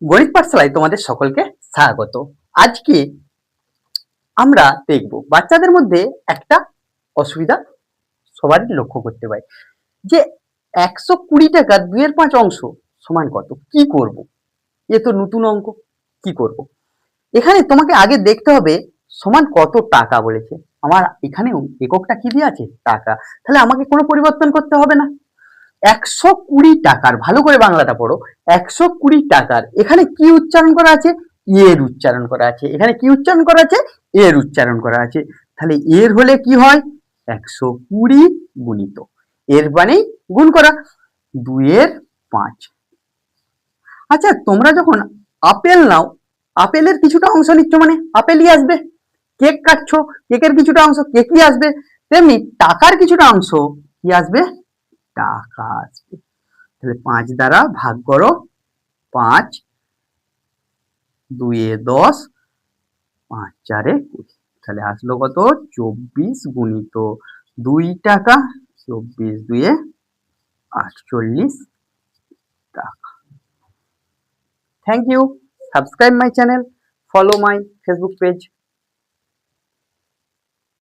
গণিত পাঠশালায় তোমাদের সকলকে স্বাগত। আজকে আমরা দেখব বাচ্চাদের মধ্যে একটা অসুবিধা সবারই লক্ষ্য করতে পাই যে 120 টাকার 2/5 অংশ সমান কত, কি করব? এ তো নতুন অঙ্ক, কি করব? এখানে তোমাকে আগে দেখতে হবে সমান কত টাকা বলেছে। আমার এখানেও এককটা কি দিয়ে আছে? টাকা। তাহলে আমাকে কোনো পরিবর্তন করতে হবে না। 120 টাকার, ভালো করে বাংলাটা পড়ো, 120 টাকার এখানে কি উচ্চারণ করা আছে? এর উচ্চারণ করা আছে। এখানে কি উচ্চারণ করা আছে? এর উচ্চারণ করা আছে। তাহলে এর হলে কি হয়? 120 গুণিত এর মানেই গুণ করা 2/5। আচ্ছা, তোমরা যখন আপেল নাও, আপেলের কিছুটা অংশ নিচ্ছ মানে আপেলই আসবে। কেক কাটছো, কেকের কিছুটা অংশ কেকই আসবে। তেমনি টাকার কিছুটা অংশ কি আসবে? টাকা আসবে। তাহলে 5 দ্বারা ভাগ করো, 5 2 এ 10, 5 4 এ 20। তাহলে আসলো কত? 24 গুণিত 2 টাকা, 24 2 এ 48 টাকা। Thank you. Subscribe my channel, follow my Facebook page.